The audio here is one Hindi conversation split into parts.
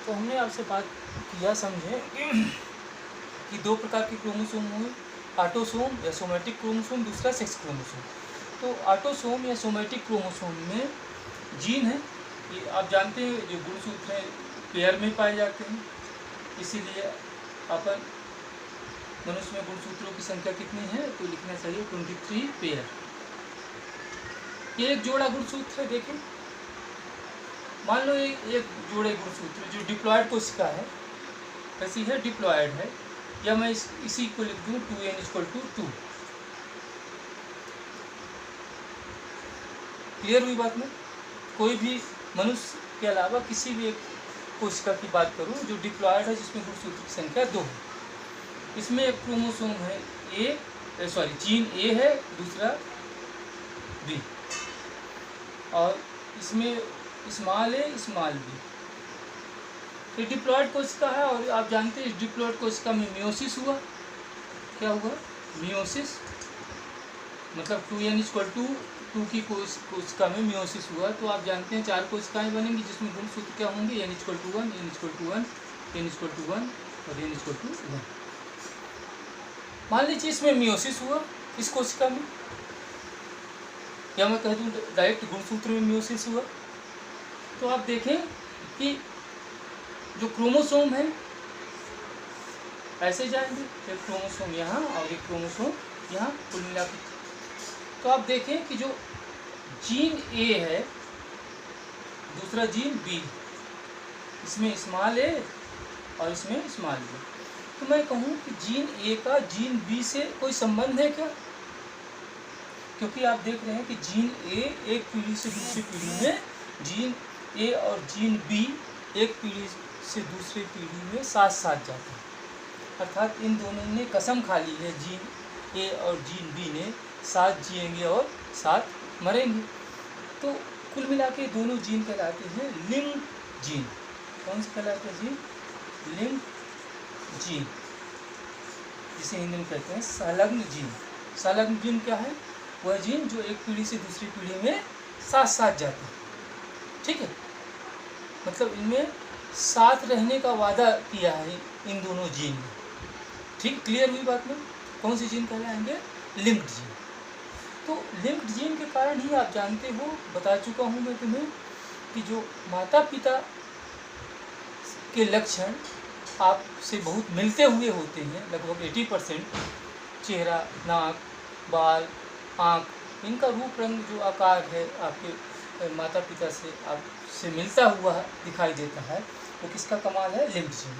तो हमने आपसे बात किया समझे कि दो प्रकार के क्रोमोसोम हुए, ऑटोसोम या सोमैटिक क्रोमोसोम, दूसरा सेक्स क्रोमोसोम। तो ऑटोसोम या सोमैटिक क्रोमोसोम में जीन है, ये आप जानते हैं जो गुणसूत्र हैं पेयर में पाए जाते हैं, इसीलिए अपन मनुष्य में गुणसूत्रों की संख्या कितनी है तो लिखना चाहिए 23 पेयर। ये एक जोड़ा गुणसूत्र है, देखें मान लो एक जोड़े गुणसूत्र जो डिप्लॉयड कोशिका है, कैसी है, डिप्लॉयड है, या मैं इसी को लिख दूँ 2n=2। क्लियर हुई बात में? कोई भी मनुष्य के अलावा किसी भी एक कोशिका की बात करूं जो डिप्लॉयड है, जिसमें गुणसूत्र की संख्या 2 है, इसमें एक क्रोमोसोम है जीन ए है, दूसरा बी, और इसमें स्मॉल ए स्मॉल बी। ये डिप्लॉयड कोशिका है और आप जानते हैं इस डिप्लॉयड कोशिका में मियोसिस हुआ। क्या हुआ? मियोसिस, मतलब 2n=2 की कोशिका में मियोसिस हुआ। तो आप जानते हैं 4 कोशिकाएं बनेंगी जिसमें गुणसूत्र क्या होंगे, n=1, n=1, n=1 और n=1। मान लीजिए इसमें मियोसिस हुआ इस कोशिका में, या मैं कह दूँ डायरेक्ट गुणसूत्र में मियोसिस हुआ, तो आप देखें कि जो क्रोमोसोम है ऐसे जाएंगे, एक क्रोमोसोम यहाँ और एक क्रोमोसोम यहाँ, कुल मिला के। तो आप देखें कि जो जीन ए है, दूसरा जीन बी, इसमें स्मॉल ए और इसमें स्मॉल बी। तो मैं कहूँ कि जीन ए का जीन बी से कोई संबंध है क्या? क्योंकि आप देख रहे हैं कि जीन ए एक पीढ़ी से दूसरी पीढ़ी में, जीन ए और जीन बी एक पीढ़ी से दूसरी पीढ़ी में साथ साथ जाते हैं। अर्थात इन दोनों ने कसम खा ली है, जीन ए और जीन बी ने, साथ जिएंगे और साथ मरेंगे। तो कुल मिला के दोनों जीन कहलाते हैं लिंक्ड जीन। कौन से कहलाते हैं जीन? लिंक्ड जीन, जिसे हिंदी में कहते हैं संलग्न जीन। संलग्न जीन क्या है? वह जीन जो एक पीढ़ी से दूसरी पीढ़ी में साथ साथ जाते हैं। ठीक है, मतलब इनमें साथ रहने का वादा किया है इन दोनों जीन ने। ठीक, क्लियर हुई बात में? कौन सी जीन कहलाएंगे? Linked gene. तो लिंक्ड जीन के कारण ही आप जानते हो, बता चुका हूँ मैं तुम्हें, कि जो माता पिता के लक्षण आपसे बहुत मिलते हुए होते हैं, लगभग 80%, चेहरा, नाक, बाल, आँख, इनका रूप रंग जो आकार है आपके माता पिता से आपसे मिलता हुआ दिखाई देता है, वो किसका कमाल है? Linked gene.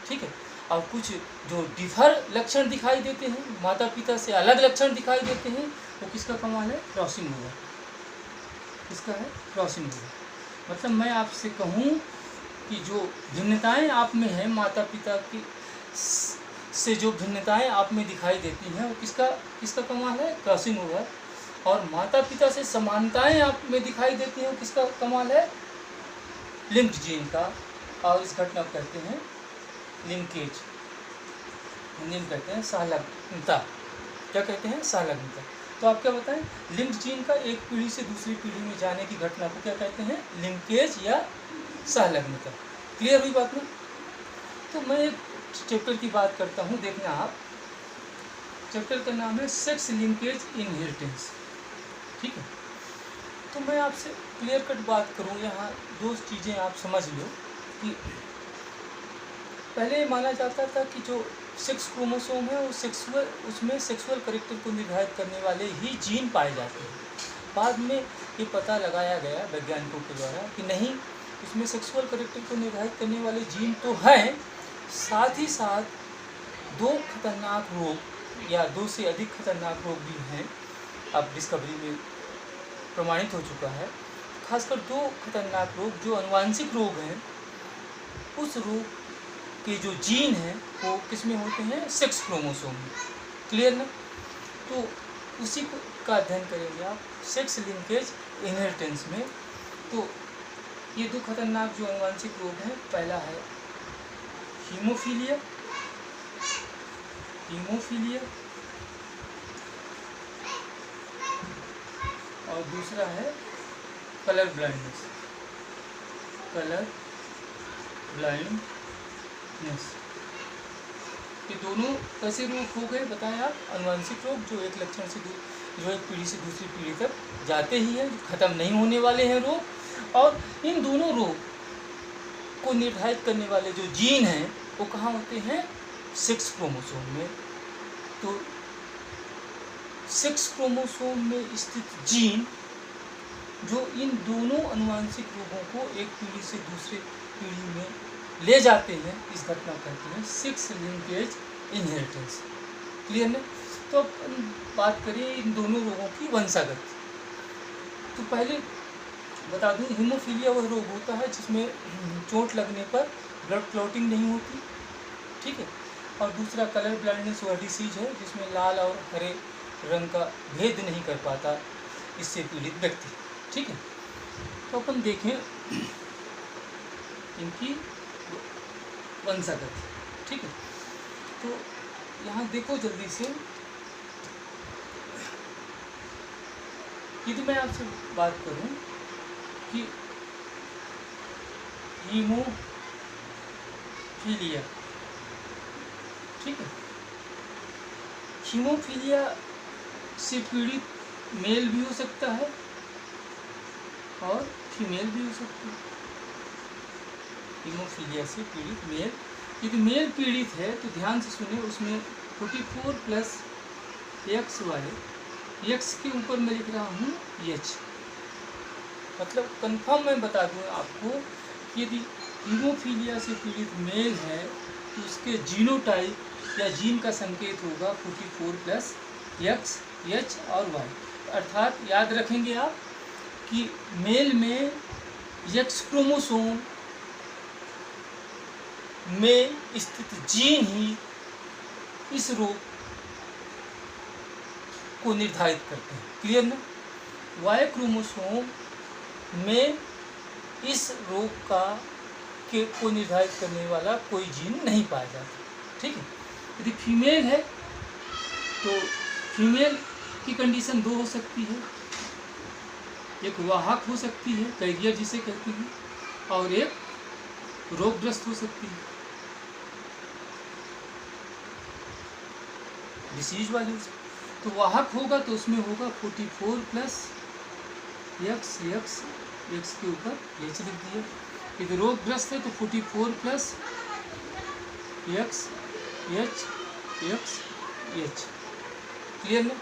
ठीक है, और कुछ जो डिफर लक्षण दिखाई देते हैं, माता पिता से अलग लक्षण दिखाई देते हैं, वो किसका कमाल है? क्रॉसिंग हुआ। किसका है? क्रॉसिंग हुआ। मतलब मैं आपसे कहूँ कि जो भिन्नताएं आप में हैं, माता पिता की से जो भिन्नताएं आप में दिखाई देती हैं, वो किसका कमाल है? क्रॉसिंग हुआ। और माता पिता से समानताएं आप में दिखाई देती हैं, वो किसका कमाल है? लिंक्ड जीन का। और इस घटना को कहते हैं लिंकेज, हिंदी में कहते हैं सहलग्नता। क्या कहते हैं? सहलग्नता। तो आप क्या बताएं? लिंक्ड जीन का एक पीढ़ी से दूसरी पीढ़ी में जाने की घटना को क्या कहते हैं? लिंकेज या सहलग्नता। क्लियर हुई बात में? तो मैं एक चैप्टर की बात करता हूँ, देखना आप। चैप्टर का नाम है सेक्स लिंकेज इनहेरिटेंस। ठीक है, तो मैं आपसे क्लियर कट बात करूँ, यहाँ 2 चीज़ें आप समझ लो। कि पहले माना जाता था कि जो सेक्स क्रोमोसोम है वो उसमें सेक्सुअल कैरेक्टर को निर्धारित करने वाले ही जीन पाए जाते हैं। बाद में ये पता लगाया गया वैज्ञानिकों के द्वारा कि नहीं, उसमें सेक्सुअल कैरेक्टर को निर्धारित करने वाले जीन तो हैं, साथ ही साथ 2 खतरनाक रोग या 2 से अधिक खतरनाक रोग भी हैं। अब डिस्कवरी में प्रमाणित हो चुका है। खासकर 2 खतरनाक रोग जो अनुवांशिक रोग हैं, उस रोग के जो जीन हैं वो किस में होते हैं? सेक्स क्रोमोसोम में। क्लियर ना? तो उसी का अध्ययन करेंगे आप सेक्स लिंकेज इनहेरिटेंस में। तो ये 2 खतरनाक जो अनुवांशिक रोग हैं, पहला है हीमोफीलिया और दूसरा है कलर ब्लाइंडनेस। ब्लाइंडनेस। ये दोनों कैसे रोग हो गए बताएं आप? अनुवांशिक रोग जो एक लक्षण से जो एक पीढ़ी से दूसरी पीढ़ी तक जाते ही हैं, जो खत्म नहीं होने वाले हैं रोग। और इन दोनों रोग को निर्धारित करने वाले जो जीन हैं वो कहाँ होते हैं? 6 क्रोमोसोम में। तो 6 क्रोमोसोम में स्थित जीन जो इन दोनों अनुवांशिक रोगों को एक पीढ़ी से दूसरे पीढ़ी में ले जाते हैं, इस घटना कहते हैं 6 लिंकेज इनहेरिटेंस। क्लियर है? तो अब बात करें इन दोनों रोगों की वंशागत। तो पहले बता दूं, हीमोफीलिया वह रोग होता है जिसमें चोट लगने पर ब्लड क्लॉटिंग नहीं होती, ठीक है। और दूसरा कलर ब्लाइंडनेस वह डिसीज है जिसमें लाल और हरे रंग का भेद नहीं कर पाता इससे पीड़ित व्यक्ति, ठीक है। तो अपन देखें इनकी वंशागत, ठीक है। तो यहाँ देखो जल्दी से, यदि मैं आपसे बात करूं कि हीमोफीलिया, ठीक है, हीमोफीलिया से पीड़ित मेल भी हो सकता है और फीमेल भी हो सकती है। हीमोफीलिया से पीड़ित मेल, यदि मेल पीड़ित है तो ध्यान से सुनिए, उसमें 44 प्लस XY, X के ऊपर मैं लिख रहा हूँ H, मतलब कंफर्म मैं बता दूँ आपको कि यदि हीमोफीलिया से पीड़ित मेल है तो उसके जीनोटाइप या जीन का संकेत होगा 44 प्लस X, H और Y। अर्थात याद रखेंगे आप कि मेल में X क्रोमोसोम में स्थित जीन ही इस रोग को निर्धारित करते हैं। क्लियर ना? Y क्रोमोसोम में इस रोग को निर्धारित करने वाला कोई जीन नहीं पाया जाता, ठीक है। यदि फीमेल है तो फीमेल की कंडीशन 2 हो सकती है, एक वाहक हो सकती है, कैरियर जिसे कहते हैं, और एक रोगग्रस्त हो सकती है, डिसीज वाली। तो वाहक होगा तो उसमें होगा 44 प्लस X के ऊपर H लिख दिया। यदि रोगग्रस्त है तो 44 प्लस X H। क्लियर है?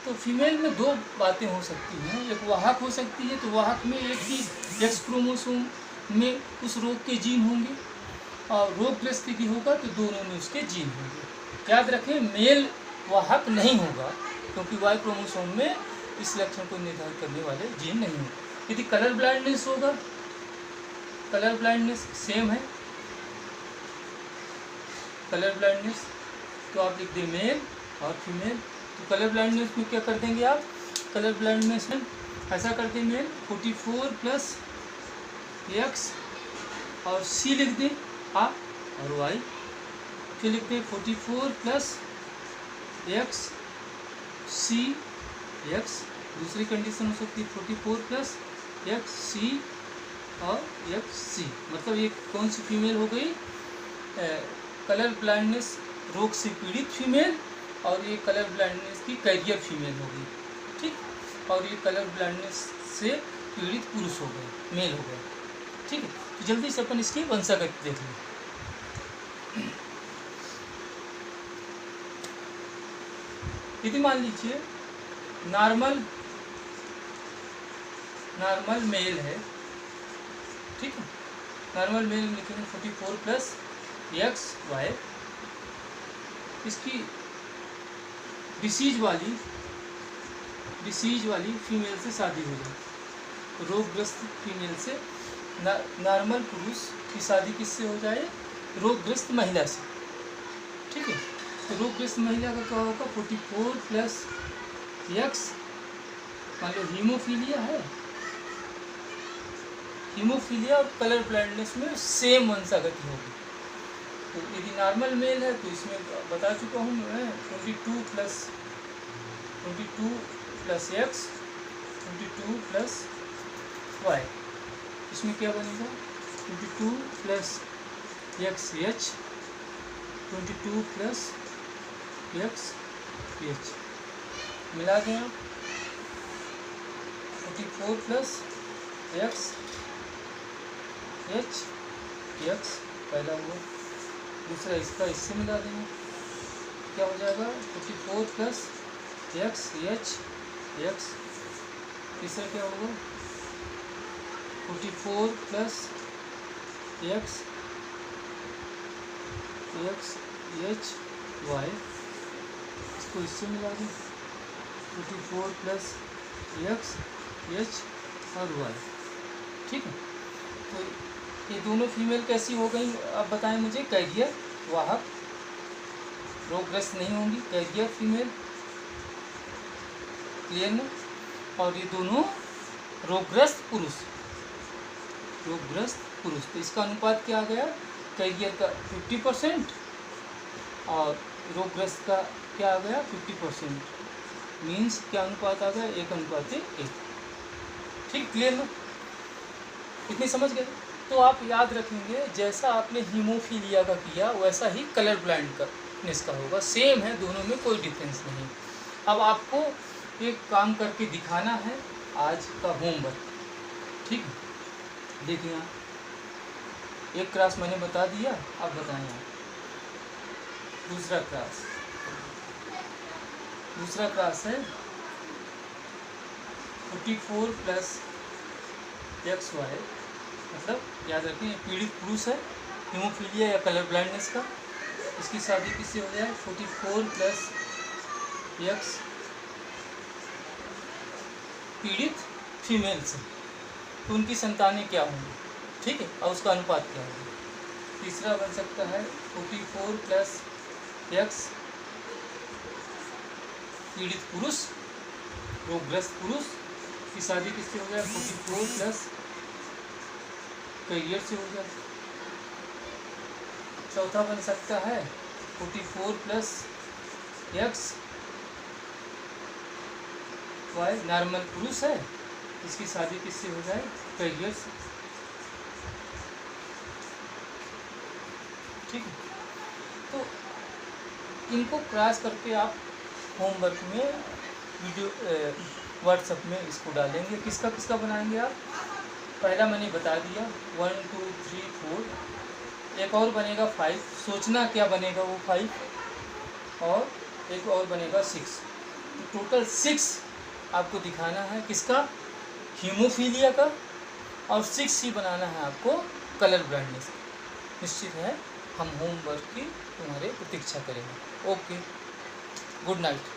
तो फीमेल में 2 बातें हो सकती हैं, एक वाहक हो सकती है, तो वाहक में एक ही X क्रोमोसोम में उस रोग के जीन होंगे, और रोगग्रस्त की होगा तो दोनों में उसके जीन होंगे। याद रखें, मेल वाहक नहीं होगा क्योंकि Y क्रोमोसोम में इस लक्षण को निर्धारित करने वाले जीन नहीं होंगे। यदि कलर ब्लाइंडनेस होगा, कलर ब्लाइंडनेस सेम है, कलर ब्लाइंडनेस तो आप लिख दें मेल और फीमेल। तो कलर ब्लाइंडनेस में क्या कर देंगे आप? कलर ब्लाइंडनेस में ऐसा करते हैं, मेल 44 प्लस X और C लिख दें आप, और Y फिर लिखते हैं 44 प्लस X C X। दूसरी कंडीशन हो सकती है 44 प्लस X C और XC, मतलब ये कौन सी फीमेल हो गई? कलर ब्लाइंडनेस रोग से पीड़ित फीमेल, और ये कलर ब्लाइंडनेस की कैरियर फीमेल हो गई, ठीक। और ये कलर ब्लाइंडनेस से पीड़ित पुरुष हो गए, मेल हो गए, ठीक है। तो जल्दी से अपन इसकी वंशागत देख लें। यदि मान लीजिए नॉर्मल मेल है, ठीक है, नॉर्मल मेल लिखेंगे 44 प्लस XY, इसकी डिसीज वाली फीमेल से शादी हो जाए, रोगग्रस्त फीमेल से। नॉर्मल पुरुष की शादी किससे हो जाए? रोगग्रस्त महिला से, ठीक है। तो रोगग्रस्त महिला का क्या होगा? 44 प्लस X, मान लो हीमोफीलिया है, हीमोफीलिया और कलर ब्लाइंडनेस में सेम वंशागति होगी। तो यदि नॉर्मल मेल है तो इसमें बता चुका हूँ मैं 22 प्लस X 22 प्लस Y, इसमें क्या बनेगा 22 plus X H, 22 plus X H मिला दें आप, 44 प्लस एक्स एच एक्स पहला हुआ, दूसरा इसका इससे मिला देंगे, क्या हो जाएगा 44 प्लस एक्स एच एक्स, तीसरा क्या होगा 44 plus X X H Y, इसको इससे मिला दें 44 प्लस एक्स एच और वाई। ठीक है, तो ये दोनों फीमेल कैसी हो गई आप बताएं मुझे, कैरियर वाहक, रोगग्रस्त नहीं होंगी, कैरियर फीमेल, क्लियर ना। और ये दोनों रोगग्रस्त पुरुष, रोगग्रस्त पुरुष, तो इसका अनुपात क्या आ गया, कैरियर का 50% और रोगग्रस्त का क्या आ गया 50%, मीन्स क्या अनुपात आ गया 1:1। ठीक, क्लियर ना, इतनी समझ गए। तो आप याद रखेंगे जैसा आपने हीमोफीलिया का किया वैसा ही कलर ब्लाइंडनेस का होगा, सेम है, दोनों में कोई डिफरेंस नहीं। अब आपको एक काम करके दिखाना है, आज का होमवर्क। ठीक है, देखिए आप एक क्लास मैंने बता दिया, अब बताएं आप दूसरा क्लास। दूसरा क्लास है 44 प्लस एक्स वाई, मतलब याद रखें ये पीड़ित पुरुष है हीमोफीलिया या कलर ब्लाइंडनेस का, इसकी शादी किससे हो जाए 44 प्लस एक्स पीड़ित फीमेल से, तो उनकी संतानें क्या होंगी। ठीक है, और उसका अनुपात क्या होगा। तीसरा बन सकता है 44 प्लस एक्स पीड़ित पुरुष, रोगग्रस्त पुरुष की शादी किससे हो जाए 44 प्लस कैरियर से हो जाए। चौथा बन सकता है 44 प्लस एक्स वाई, नॉर्मल पुरुष है, इसकी शादी किससे हो जाए कैरियर से। ठीक है, तो इनको क्रॉस करके आप होमवर्क में वीडियो व्हाट्सएप में इसको डालेंगे। किसका किसका बनाएंगे आप, पहला मैंने बता दिया 1 2 3 4, एक और बनेगा 5, सोचना क्या बनेगा वो 5, और एक और बनेगा 6, तो टोटल 6 आपको दिखाना है किसका, हीमोफीलिया का, और 6 ही बनाना है आपको कलर ब्लाइंडनेस। निश्चित है हम होमवर्क की तुम्हारे प्रतीक्षा करेंगे। Okay, good night.